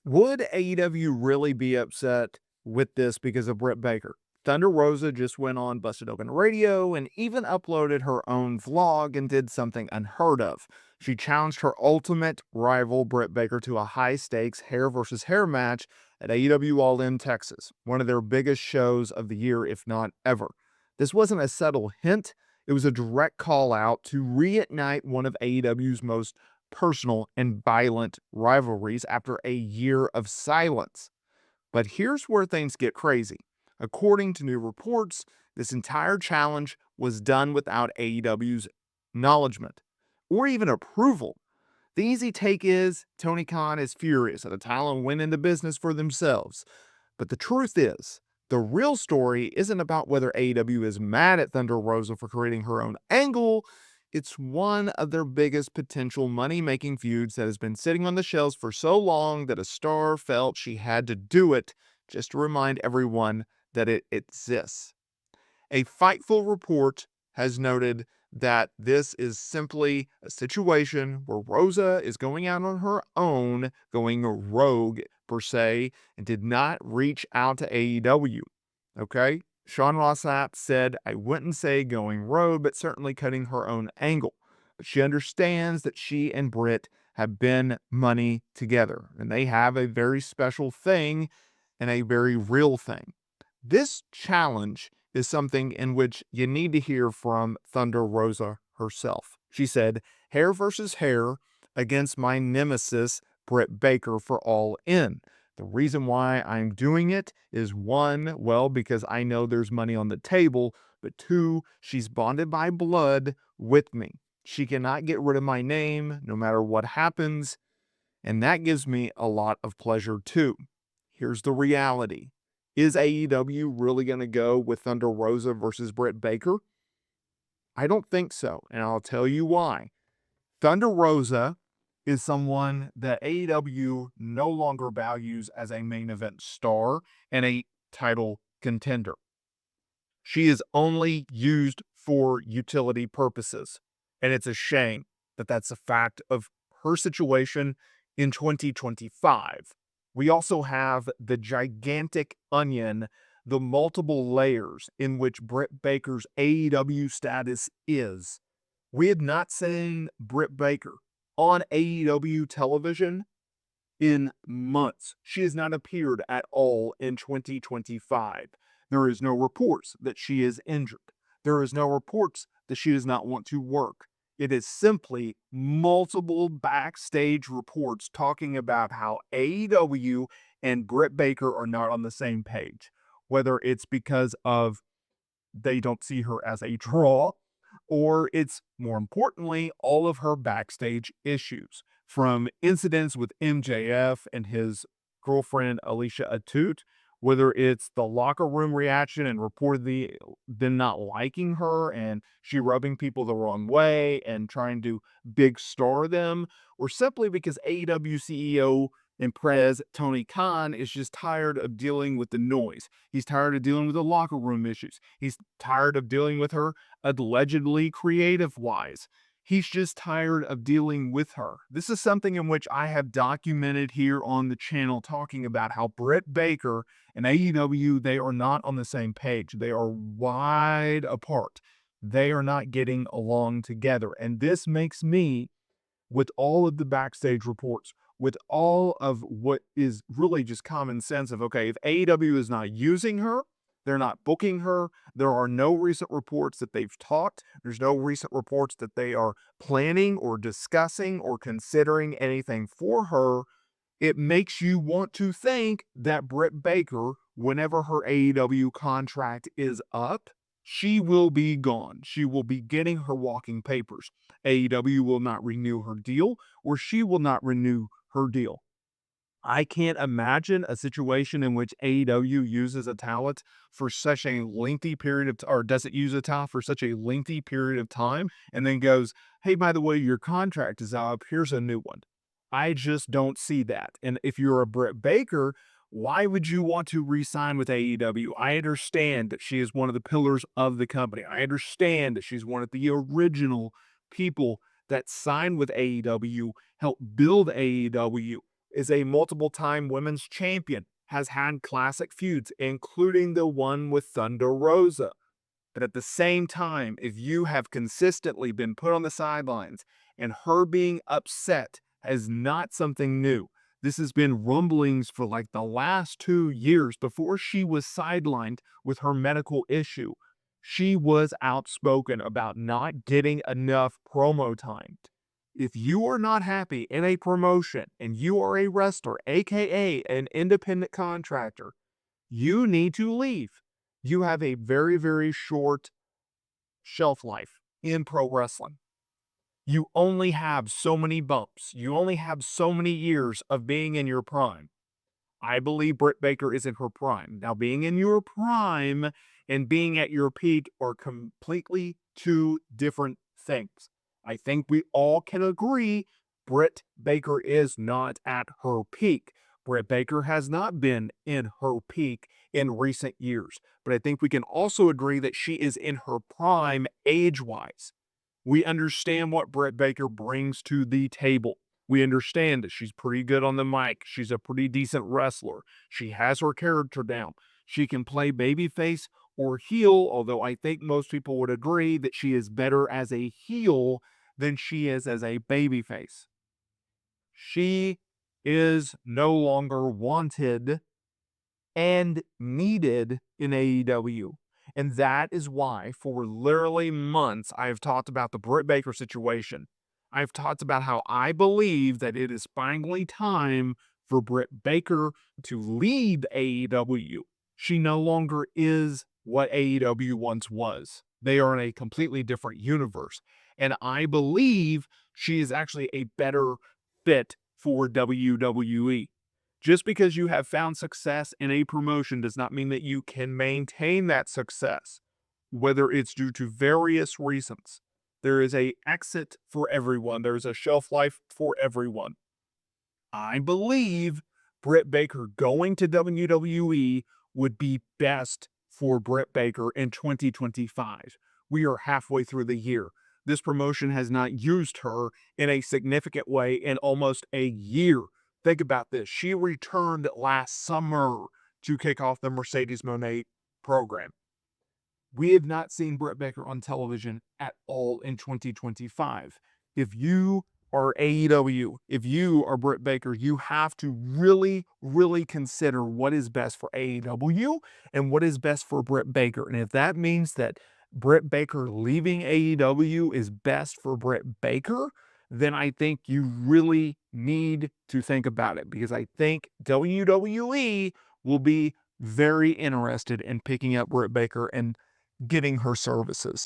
Would AEW really be upset with this because of Britt Baker? Thunder Rosa just went on Busted Open Radio and even uploaded her own vlog and did something unheard of. She challenged her ultimate rival, Britt Baker, to a high-stakes hair versus hair match at AEW All In, Texas, one of their biggest shows of the year, if not ever. This wasn't a subtle hint. It was a direct call out to reignite one of AEW's most personal and violent rivalries after a year of silence. But here's where things get crazy. According to new reports, this entire challenge was done without AEW's acknowledgement or even approval. The easy take is Tony Khan is furious that the talent went into business for themselves. But the truth is, the real story isn't about whether AEW is mad at Thunder Rosa for creating her own angle. It's one of their biggest potential money-making feuds that has been sitting on the shelves for so long that a star felt she had to do it just to remind everyone that it exists. A Fightful report has noted that this is simply a situation where Rosa is going out on her own, going rogue per se, and did not reach out to AEW. Okay? Sean Ross Sapp said, I wouldn't say going rogue, but certainly cutting her own angle. But she understands that she and Britt have been money together, and they have a very special thing and a very real thing. This challenge is something in which you need to hear from Thunder Rosa herself. She said, hair versus hair against my nemesis, Britt Baker, for All In. The reason why I'm doing it is one, well, because I know there's money on the table, but two, she's bonded by blood with me. She cannot get rid of my name no matter what happens, and that gives me a lot of pleasure too. Here's the reality. Is AEW really going to go with Thunder Rosa versus Britt Baker? I don't think so, and I'll tell you why. Thunder Rosa is someone that AEW no longer values as a main event star and a title contender. She is only used for utility purposes, and it's a shame that that's a fact of her situation in 2025. We also have the gigantic onion, the multiple layers in which Britt Baker's AEW status is. We have not seen Britt Baker on AEW television in months. She has not appeared at all in 2025. There is no reports that she is injured. There is no reports that she does not want to work. It is simply multiple backstage reports talking about how AEW and Britt Baker are not on the same page. Whether it's because of they don't see her as a draw, or it's, more importantly, all of her backstage issues, from incidents with MJF and his girlfriend Alicia Atut, whether it's the locker room reaction and reportedly them not liking her and she rubbing people the wrong way and trying to big star them, or simply because AEW CEO and Prez Tony Khan is just tired of dealing with the noise. He's tired of dealing with the locker room issues. He's tired of dealing with her allegedly creative-wise. He's just tired of dealing with her. This is something in which I have documented here on the channel, talking about how Britt Baker and AEW, they are not on the same page. They are wide apart. They are not getting along together. And this makes me, with all of the backstage reports, with all of what is really just common sense of, okay, if AEW is not using her, they're not booking her, there are no recent reports that they've talked, there's no recent reports that they are planning or discussing or considering anything for her, it makes you want to think that Britt Baker, whenever her AEW contract is up, she will be gone. She will be getting her walking papers. AEW will not renew her deal, or she will not renew her deal. I can't imagine a situation in which AEW uses a talent for such a lengthy period of or doesn't use a talent for such a lengthy period of time and then goes, hey, by the way, your contract is up. Here's a new one. I just don't see that. And if you're a Britt Baker, why would you want to re-sign with AEW? I understand that she is one of the pillars of the company. I understand that she's one of the original people that signed with AEW, helped build AEW. is a multiple-time women's champion, has had classic feuds, including the one with Thunder Rosa. But at the same time, if you have consistently been put on the sidelines and her being upset is not something new. This has been rumblings for like the last 2 years before she was sidelined with her medical issue. She was outspoken about not getting enough promo time. If you are not happy in a promotion and you are a wrestler, aka an independent contractor, you need to leave. You have a very, very short shelf life in pro wrestling. You only have so many bumps. You only have so many years of being in your prime. I believe Britt Baker is in her prime. Now, being in your prime and being at your peak are completely two different things. I think we all can agree Britt Baker is not at her peak. Britt Baker has not been in her peak in recent years. But I think we can also agree that she is in her prime age-wise. We understand what Britt Baker brings to the table. We understand that she's pretty good on the mic. She's a pretty decent wrestler. She has her character down. She can play babyface or heel, although I think most people would agree that she is better as a heel than she is as a babyface. She is no longer wanted and needed in AEW. And that is why, for literally months, I've talked about the Britt Baker situation. I've talked about how I believe that it is finally time for Britt Baker to leave AEW. She no longer is what AEW once was. They are in a completely different universe. And I believe she is actually a better fit for WWE. Just because you have found success in a promotion does not mean that you can maintain that success, whether it's due to various reasons. There is a exit for everyone. There's a shelf life for everyone. I believe Britt Baker going to WWE would be best for Britt Baker in 2025. We are halfway through the year. This promotion has not used her in a significant way in almost a year. Think about this. She returned last summer to kick off the Mercedes Moné program. We have not seen Britt Baker on television at all in 2025. If you are AEW, if you are Britt Baker, you have to really, really consider what is best for AEW and what is best for Britt Baker. And if that means that Britt Baker leaving AEW is best for Britt Baker, then I think you really need to think about it, because I think WWE will be very interested in picking up Britt Baker and getting her services.